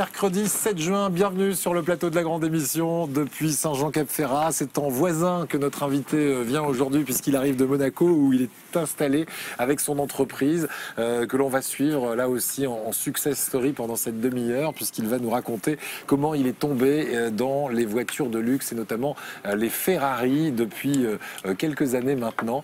Mercredi 7 juin, bienvenue sur le plateau de la grande émission depuis Saint-Jean-Cap-Ferrat. C'est en Voisin que notre invité vient aujourd'hui puisqu'il arrive de Monaco où il est installé avec son entreprise que l'on va suivre là aussi en success story pendant cette demi-heure puisqu'il va nous raconter comment il est tombé dans les voitures de luxe et notamment les Ferrari depuis quelques années maintenant.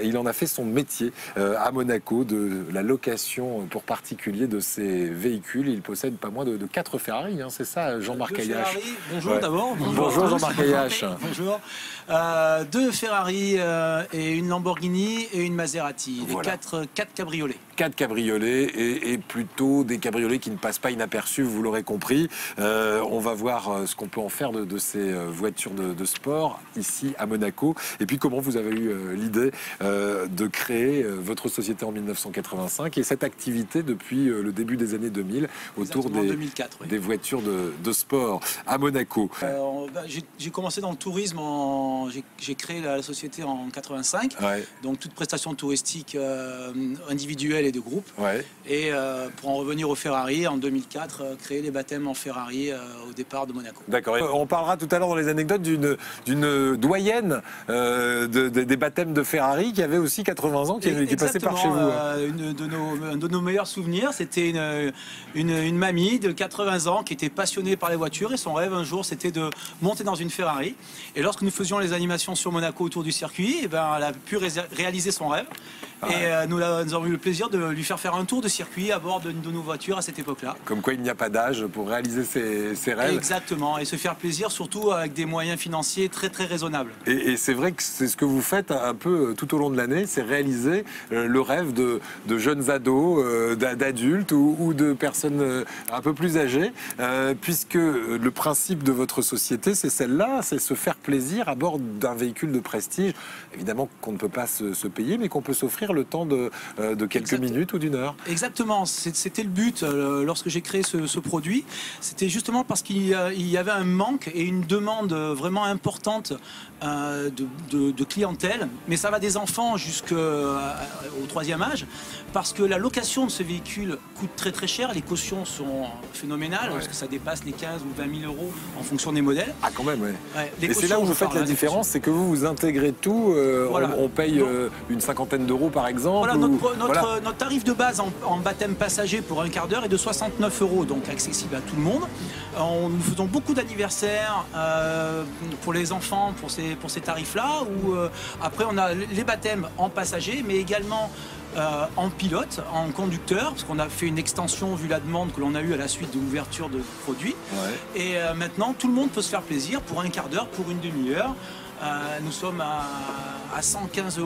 Il en a fait son métier à Monaco de la location pour particuliers de ces véhicules. Il possède pas moins de 4 Ferrari, hein, c'est ça Jean-Marc Ayache? Bonjour d'abord. Bonjour Jean-Marc Ayache. Bonjour. 2 Ferrari et une Lamborghini et une Maserati. Voilà. 4 cabriolets. 4 cabriolets et plutôt des cabriolets qui ne passent pas inaperçus, vous l'aurez compris. On va voir ce qu'on peut en faire de ces voitures de sport ici à Monaco. Et puis comment vous avez eu l'idée de créer votre société en 1985 et cette activité depuis le début des années 2000 autour 2004, oui. des voitures de sport à Monaco. J'ai commencé dans le tourisme, j'ai créé la société en 85, Ouais. donc toute prestation touristique individuelle et de groupe. Ouais. Et pour en revenir au Ferrari, en 2004, créer les baptêmes en Ferrari au départ de Monaco. D'accord. On parlera tout à l'heure dans les anecdotes d'une doyenne des baptêmes de Ferrari qui avait aussi 80 ans, qui passait par chez vous. Un de nos meilleurs souvenirs, c'était une mamie de 80 ans qui était passionnée par les voitures et son rêve un jour c'était de monter dans une Ferrari. Et lorsque nous faisions les animations sur Monaco autour du circuit, elle a pu réaliser son rêve. Et nous avons eu le plaisir de lui faire un tour de circuit à bord de nos voitures à cette époque-là. Comme quoi il n'y a pas d'âge pour réaliser ses rêves. Exactement, et se faire plaisir surtout avec des moyens financiers très très raisonnables. Et c'est vrai que c'est ce que vous faites un peu tout au long de l'année, c'est réaliser le rêve de jeunes ados, d'adultes ou de personnes un peu plus âgées, puisque le principe de votre société, c'est celle-là, c'est se faire plaisir à bord d'un véhicule de prestige, évidemment qu'on ne peut pas se payer, mais qu'on peut s'offrir le temps de quelques minutes ou d'une heure. Exactement, c'était le but lorsque j'ai créé ce produit. C'était justement parce qu'il y avait un manque et une demande vraiment importante de clientèle. Mais ça va des enfants jusqu'au 3e âge, parce que la location de ce véhicule coûte très très cher. Les cautions sont phénoménales, parce que ça dépasse les 15 ou 20 000 euros en fonction des modèles. Ah quand même, oui. Ouais, et c'est là où vous faites la différence, c'est que vous intégrez tout. Voilà. On paye une cinquantaine d'euros par exemple. Voilà, notre tarif de base en baptême passager pour un quart d'heure est de 69 €, donc accessible à tout le monde. Nous faisons beaucoup d'anniversaires pour les enfants pour ces tarifs-là. Après, on a les baptêmes en passager, mais également en pilote, en conducteur, parce qu'on a fait une extension vu la demande que l'on a eue à la suite de l'ouverture de produits. Ouais. Et maintenant, tout le monde peut se faire plaisir pour un quart d'heure, pour une demi-heure. Nous sommes à 115 €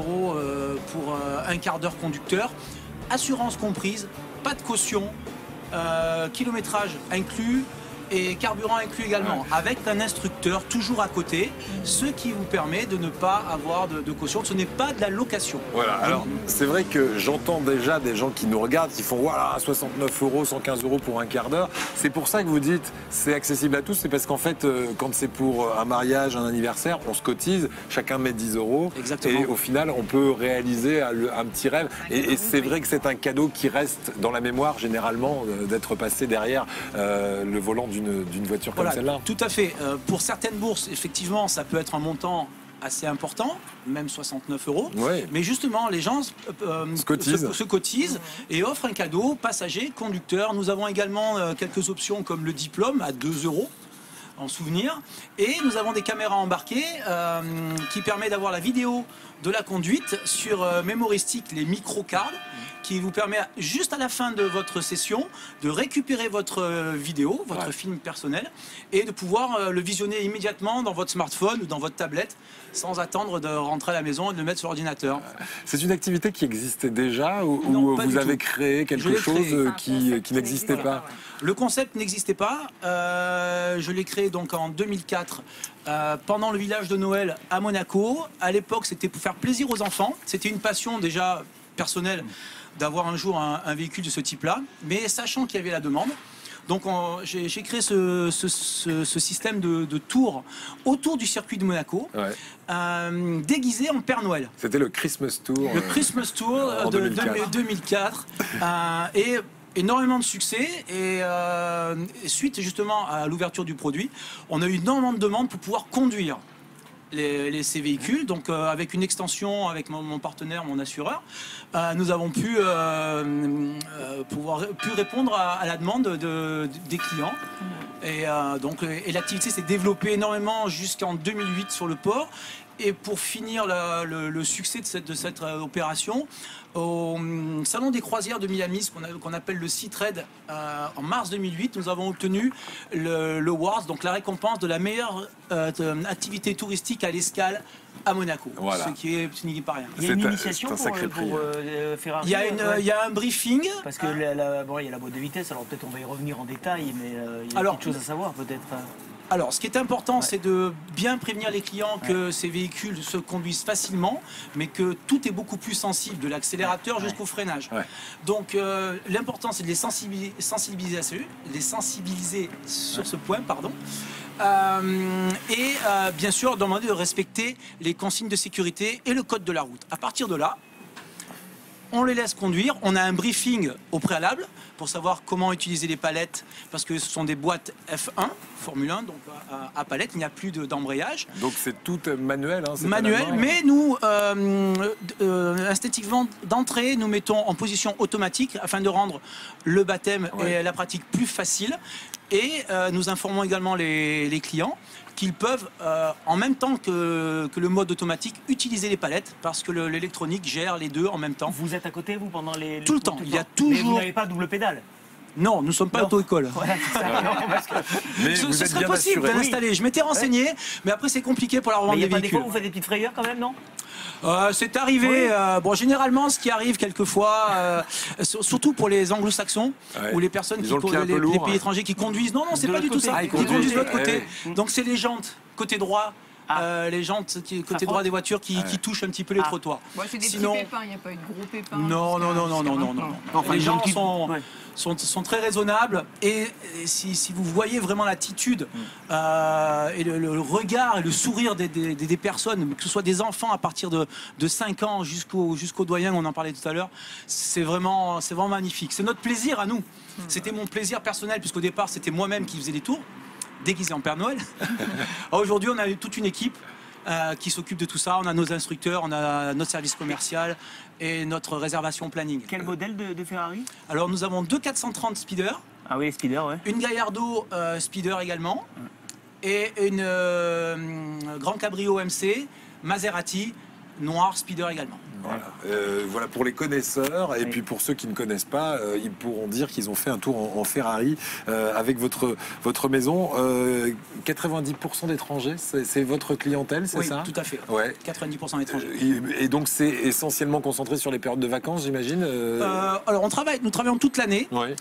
pour un quart d'heure conducteur, assurance comprise, pas de caution, kilométrage inclus et carburant inclus également, avec un instructeur toujours à côté, ce qui vous permet de ne pas avoir de caution. Ce n'est pas de la location. Voilà, alors c'est vrai que j'entends déjà des gens qui nous regardent, qui font voilà, 69 €, 115 € pour un quart d'heure. C'est pour ça que vous dites c'est accessible à tous, c'est parce qu'en fait, quand c'est pour un mariage, un anniversaire, on se cotise, chacun met 10 €. Exactement. Et au final, on peut réaliser un petit rêve. Et c'est vrai que c'est un cadeau qui reste dans la mémoire, généralement, d'être passé derrière le volant d'une voiture comme celle-là. Tout à fait. Pour certaines bourses, effectivement, ça peut être un montant assez important, même 69 €. Ouais. Mais justement, les gens se cotisent et offrent un cadeau passager, conducteur. Nous avons également quelques options comme le diplôme à 2 € en souvenir. Et nous avons des caméras embarquées qui permettent d'avoir la vidéo de la conduite sur memory stick, les micro-cards, qui vous permet juste à la fin de votre session de récupérer votre vidéo, votre film personnel, et de pouvoir le visionner immédiatement dans votre smartphone ou dans votre tablette sans attendre de rentrer à la maison et de le mettre sur l'ordinateur. C'est une activité qui existait déjà ou vous avez créé quelque chose qui n'existait pas? Le concept n'existait pas. Je l'ai créé donc en 2004 pendant le village de Noël à Monaco. À l'époque, c'était pour faire plaisir aux enfants. C'était une passion déjà personnelle d'avoir un jour un véhicule de ce type-là, mais sachant qu'il y avait la demande. Donc j'ai créé ce système de tour autour du circuit de Monaco, déguisé en Père Noël. C'était le Christmas Tour. Le Christmas Tour de 2004. Et énormément de succès et suite justement à l'ouverture du produit, on a eu énormément de demandes pour pouvoir conduire ces véhicules. Donc avec une extension avec mon partenaire, mon assureur, nous avons pu répondre à la demande des clients. Et l'activité s'est développée énormément jusqu'en 2008 sur le port. Et pour finir le succès de cette opération, au Salon des croisières de Miami, qu'on appelle le Sea Trade, en mars 2008, nous avons obtenu le Awards, donc la récompense de la meilleure activité touristique à l'escale à Monaco. Voilà. Ce qui n'est pas rien. Il y a une initiation pour Ferrari. Il y a un briefing. Parce que il y a la boîte de vitesse, alors peut-être on va y revenir en détail, mais il y a des choses à savoir peut-être. Alors, ce qui est important, c'est de bien prévenir les clients que ces véhicules se conduisent facilement, mais que tout est beaucoup plus sensible, de l'accélérateur jusqu'au freinage. Ouais. Donc, l'important, c'est de les sensibiliser sur ce point, pardon. Bien sûr, demander de respecter les consignes de sécurité et le code de la route. À partir de là, on les laisse conduire. On a un briefing au préalable pour savoir comment utiliser les palettes, parce que ce sont des boîtes F1, Formule 1, donc à palette, il n'y a plus d'embrayage. Donc c'est tout manuel. Manuel, mais nous, instinctivement d'entrée, nous mettons en position automatique afin de rendre le baptême et la pratique plus facile. Et nous informons également les clients qu'ils peuvent, en même temps que le mode automatique, utiliser les palettes, parce que l'électronique gère les deux en même temps. Vous êtes à côté, vous, pendant les... Tout le temps. Il y a toujours... Mais vous n'avez pas double pédale? Non, nous ne sommes pas auto-école. Ouais, Mais ce vous êtes serait bien possible de l'installer. Je m'étais renseigné, mais après c'est compliqué pour la revente des véhicules. Des fois, vous faites des petites frayeurs quand même, non? C'est arrivé. Généralement, ce qui arrive quelquefois, surtout pour les anglo-saxons ou les personnes les pays étrangers qui conduisent. Non, c'est pas du tout ça. Ils conduisent de l'autre côté. Donc c'est les jantes côté droit. Les jantes côté droit des voitures qui touchent un petit peu les trottoirs. C'est des petits pépins, il n'y a pas eu de gros pépins. Non. Les gens sont très raisonnables et si vous voyez vraiment l'attitude et le regard et le sourire des personnes, que ce soit des enfants à partir de 5 ans jusqu'aux doyens, on en parlait tout à l'heure, c'est vraiment magnifique. C'est notre plaisir à nous. C'était mon plaisir personnel, puisqu'au départ c'était moi-même qui faisais les tours, déguisé en Père Noël. Aujourd'hui, on a toute une équipe qui s'occupe de tout ça. On a nos instructeurs, on a notre service commercial et notre réservation planning. Quel modèle de Ferrari? Alors, nous avons deux 430 Speeder. Ah oui, Speeder, ouais. Une Gallardo Speeder également. Et une Grand Cabrio MC, Maserati, noir Speeder également. Voilà pour les connaisseurs et puis pour ceux qui ne connaissent pas, ils pourront dire qu'ils ont fait un tour en Ferrari avec votre maison. 90% d'étrangers, c'est votre clientèle, c'est ça? Oui, tout à fait. 90% d'étrangers. Et donc c'est essentiellement concentré sur les périodes de vacances, j'imagine. Alors nous travaillons toute l'année. Ouais.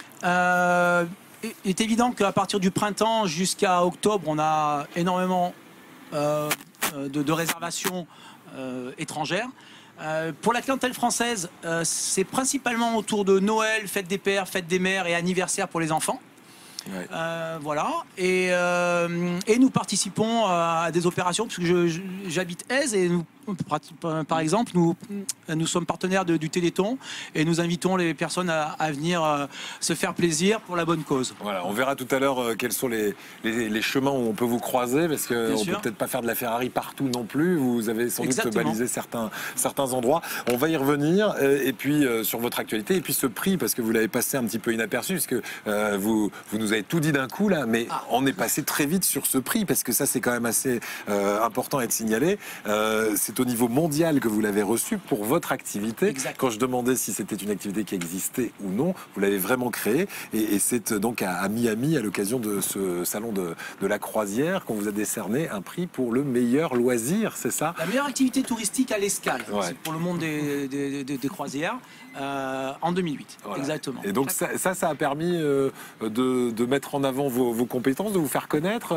Il est évident qu'à partir du printemps jusqu'à octobre, on a énormément de réservations étrangères. Pour la clientèle française, c'est principalement autour de Noël, fête des pères, fête des mères et anniversaire pour les enfants. Ouais. Voilà. Et nous participons à des opérations, parce que j'habite Aise et nous, par exemple, nous sommes partenaires du Téléthon et nous invitons les personnes à venir se faire plaisir pour la bonne cause. Voilà, on verra tout à l'heure quels sont les chemins où on peut vous croiser, parce qu'on ne peut peut-être pas faire de la Ferrari partout non plus. Vous avez sans doute balisé certains endroits. On va y revenir. Et puis sur votre actualité, et puis ce prix, parce que vous l'avez passé un petit peu inaperçu, parce que vous nous avez tout dit d'un coup là, mais on est passé très vite sur ce prix, parce que ça c'est quand même assez important à être signalé. C'est au niveau mondial que vous l'avez reçu pour votre activité. Exactement. Quand je demandais si c'était une activité qui existait ou non, vous l'avez vraiment créée, et c'est donc à Miami, à l'occasion de ce salon de la croisière, qu'on vous a décerné un prix pour le meilleur loisir, c'est ça? La meilleure activité touristique à l'escale, c'est pour le monde des croisières, en 2008. Voilà. Exactement. Et donc ça a permis de mettre en avant vos compétences, de vous faire connaître.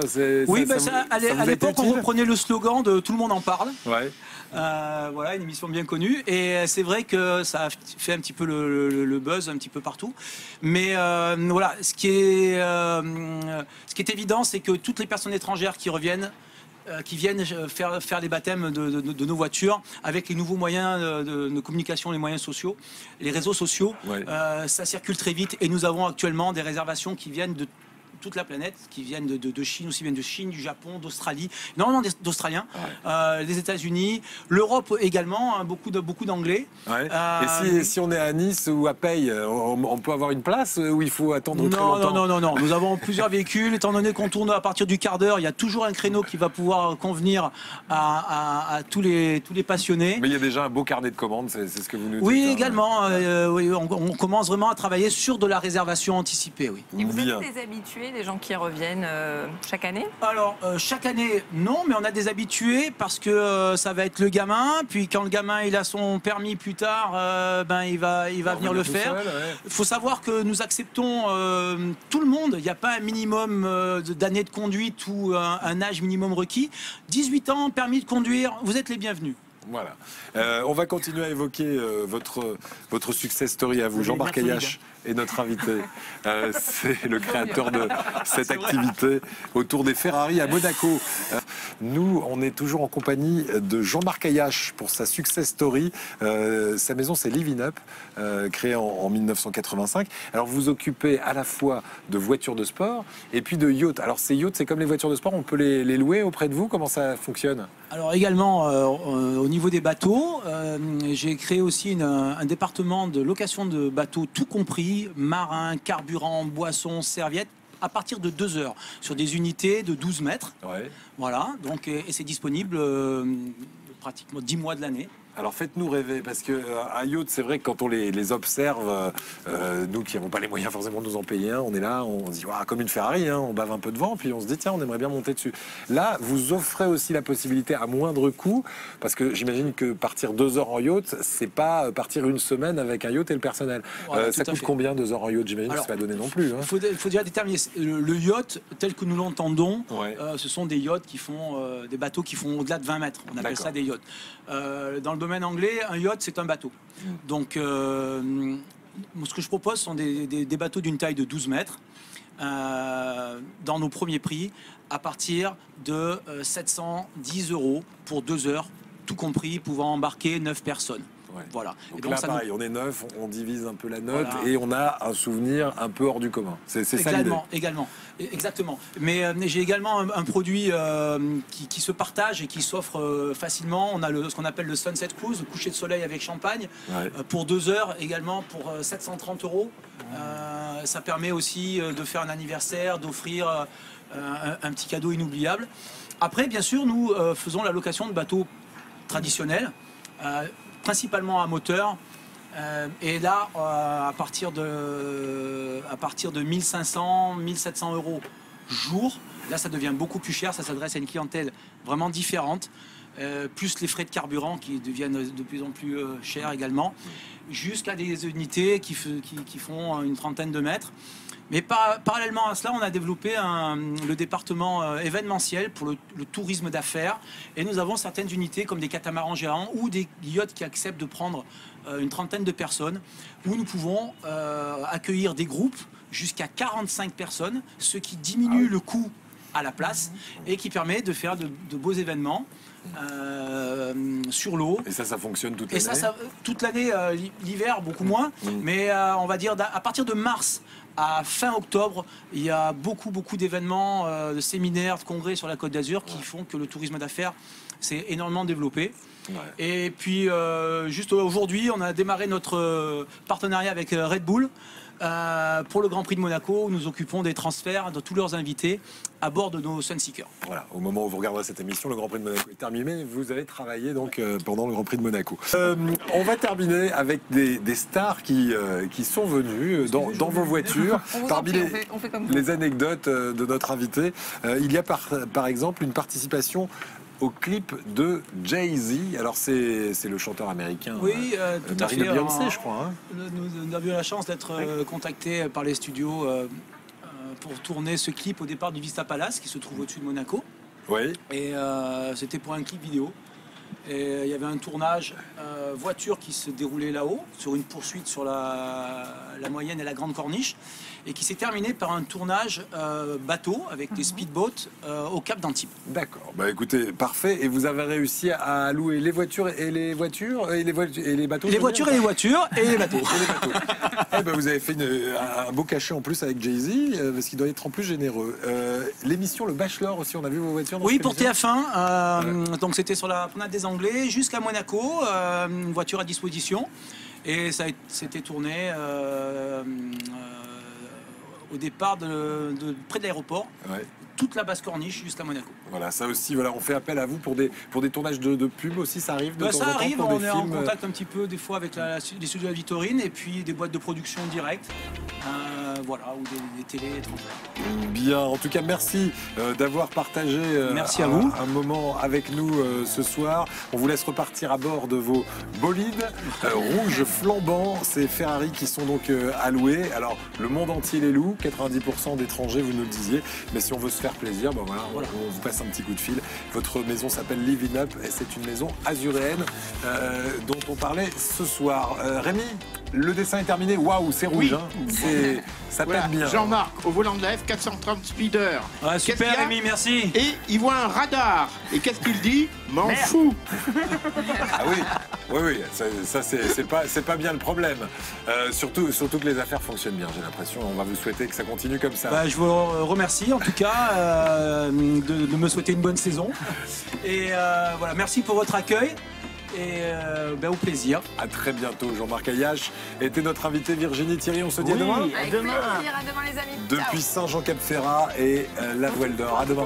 À l'époque, on reprenait le slogan de Tout le monde en parle. Ouais. Voilà, une émission bien connue. Et c'est vrai que ça a fait un petit peu le buzz un petit peu partout. Mais voilà, ce qui est évident, c'est que toutes les personnes étrangères qui reviennent qui viennent faire les baptêmes de nos voitures avec les nouveaux moyens de communication, les moyens sociaux, les réseaux sociaux. Ouais. Ça circule très vite et nous avons actuellement des réservations qui viennent de toute la planète, qui viennent de Chine, aussi bien de Chine, du Japon, d'Australie, énormément d'Australiens, des États-Unis, l'Europe également, hein, beaucoup d'Anglais. Ouais. Et si on est à Nice ou à Paye, on peut avoir une place ou il faut attendre très longtemps? Non. Nous avons plusieurs véhicules. Étant donné qu'on tourne à partir du quart d'heure, il y a toujours un créneau qui va pouvoir convenir à tous les passionnés. Mais il y a déjà un beau carnet de commandes, c'est ce que vous nous dites. Oui, hein. également. Oui, on commence vraiment à travailler sur de la réservation anticipée. Oui. Et vous avez des habitués, des gens qui reviennent chaque année? Alors, chaque année, non, mais on a des habitués parce que ça va être le gamin. Puis quand le gamin il a son permis plus tard, il va venir le faire. Il faut savoir que nous acceptons tout le monde. Il n'y a pas un minimum d'années de conduite ou un âge minimum requis. 18 ans, permis de conduire, vous êtes les bienvenus. Voilà. On va continuer à évoquer votre success story à vous. Jean-Marc Ayache est notre invité. C'est le créateur de cette activité autour des Ferrari à Monaco. Nous, on est toujours en compagnie de Jean-Marc Ayache pour sa success story. Sa maison, c'est Living Up, créée en 1985. Alors, vous vous occupez à la fois de voitures de sport et puis de yachts. Alors, ces yachts, c'est comme les voitures de sport, on peut les louer auprès de vous? Comment ça fonctionne? Alors, également, au niveau des bateaux, j'ai créé aussi un département de location de bateaux tout compris, marins, carburant, boissons, serviettes, à partir de 2 heures, sur des unités de 12 mètres. Ouais. Voilà, donc, et c'est disponible pratiquement 10 mois de l'année. Alors faites-nous rêver, parce que à yacht, c'est vrai que quand on les observe, nous qui n'avons pas les moyens forcément de nous en payer un, on est là, on se dit comme une Ferrari, hein, on bave un peu de vent, puis on se dit tiens, on aimerait bien monter dessus. Là, vous offrez aussi la possibilité à moindre coût, parce que j'imagine que partir 2 heures en yacht, c'est pas partir une semaine avec un yacht et le personnel. Voilà, ça coûte combien 2 heures en yacht? J'imagine que c'est pas donné non plus. Il faut déjà déterminer le yacht tel que nous l'entendons. Ouais. Ce sont des yachts qui font des bateaux qui font au-delà de 20 mètres. On appelle ça des yachts. Dans le domaine anglais, un yacht, c'est un bateau. Donc, ce que je propose sont des bateaux d'une taille de 12 mètres dans nos premiers prix à partir de 710 € pour 2 heures, tout compris, pouvant embarquer 9 personnes. Ouais. Voilà. Donc là, pareil, on est 9, on divise un peu la note et on a un souvenir un peu hors du commun. C'est ça l'idée. Également, exactement. Mais j'ai également un produit qui se partage et qui s'offre facilement. On a ce qu'on appelle le Sunset Cruise, le coucher de soleil avec champagne, pour 2 heures également pour 730 €. Ça permet aussi de faire un anniversaire, d'offrir un petit cadeau inoubliable. Après, bien sûr, nous faisons la location de bateaux traditionnels. Principalement à moteur, et là à partir de 1500, 1700 € jour. Là, ça devient beaucoup plus cher, ça s'adresse à une clientèle vraiment différente, plus les frais de carburant qui deviennent de plus en plus chers également, jusqu'à des unités qui font une trentaine de mètres. Mais parallèlement à cela, on a développé le département événementiel pour le tourisme d'affaires. Et nous avons certaines unités comme des catamarans géants ou des yachts qui acceptent de prendre une trentaine de personnes, où nous pouvons accueillir des groupes jusqu'à 45 personnes, ce qui diminue le coût à la place et qui permet de faire de beaux événements sur l'eau. Et ça fonctionne toute l'année? Et ça toute l'année, l'hiver beaucoup moins. Mais on va dire à partir de mars à fin octobre, il y a beaucoup d'événements, de séminaires, de congrès sur la Côte d'Azur qui font que le tourisme d'affaires s'est énormément développé. Ouais. Et puis, juste aujourd'hui, on a démarré notre partenariat avec Red Bull pour le Grand Prix de Monaco, où nous occupons des transferts de tous leurs invités à bord de nos Sunseekers. Voilà, au moment où vous regarderez cette émission, le Grand Prix de Monaco est terminé. Vous avez travaillé donc pendant le Grand Prix de Monaco. On va terminer avec des stars qui sont venues dans vos voitures. Parmi les anecdotes de notre invité, il y a par exemple une participation au clip de Jay-Z. Alors c'est le chanteur américain. Oui, tout à fait. Beyoncé, je crois. Hein. Nous avions la chance d'être contactés par les studios pour tourner ce clip au départ du Vista Palace qui se trouve au-dessus de Monaco. Oui. Et c'était pour un clip vidéo. Et il y avait un tournage voiture qui se déroulait là-haut, sur une poursuite sur la moyenne et la grande corniche, et qui s'est terminée par un tournage bateau avec des speedboats au Cap d'Antibes. D'accord, bah écoutez, parfait. Et vous avez réussi à louer les voitures et les voitures et les bateaux. Les voitures et les voitures et les bateaux. Et les bateaux. Eh ben, vous avez fait un beau cachet en plus avec Jay-Z, parce qu'il doit être en plus généreux. L'émission Le Bachelor aussi, on a vu vos voitures dans Oui, cette pour émission. TF1. Donc c'était sur la promenade des Anglais jusqu'à Monaco, une voiture à disposition. Et ça s'était tourné au départ près de l'aéroport. Ouais. Toute la basse corniche jusqu'à Monaco. Voilà, ça aussi, voilà, on fait appel à vous pour des tournages de pubs aussi, ça arrive de temps en temps. Ça arrive, pour on des est en films. contact un petit peu des fois avec les studios de la Vitorine et puis des boîtes de production directes, voilà, ou des télés étrangères. Bien, en tout cas, merci d'avoir partagé Merci à vous. un moment avec nous ce soir. On vous laisse repartir à bord de vos bolides rouges flambants. C'est Ferrari qui sont donc alloués. Alors, le monde entier les loue, 90% d'étrangers, vous nous le disiez. Mais si on veut se faire plaisir, ben voilà, on vous passe un petit coup de fil. Votre maison s'appelle Living Up et c'est une maison azuréenne dont on parlait ce soir. Rémi, le dessin est terminé. Waouh, c'est rouge. Oui. Hein. Ça pète bien. Jean-Marc, au volant de la F430 Speeder. Ah, super Qu'est-ce qu'il y a Rémi, merci. Et il voit un radar. Et qu'est-ce qu'il dit? M'en fous. Ah oui, oui, ça c'est pas bien le problème. Surtout que les affaires fonctionnent bien, j'ai l'impression. On va vous souhaiter que ça continue comme ça. Je vous remercie en tout cas de me souhaiter une bonne saison. Et voilà, merci pour votre accueil. Et au plaisir. À très bientôt. Jean-Marc Ayache était notre invité. Virginie, Thierry, on se dit à demain. Avec plaisir, à demain les amis. Depuis Saint-Jean-Cap-Ferrat et la Voile d'Or. À demain.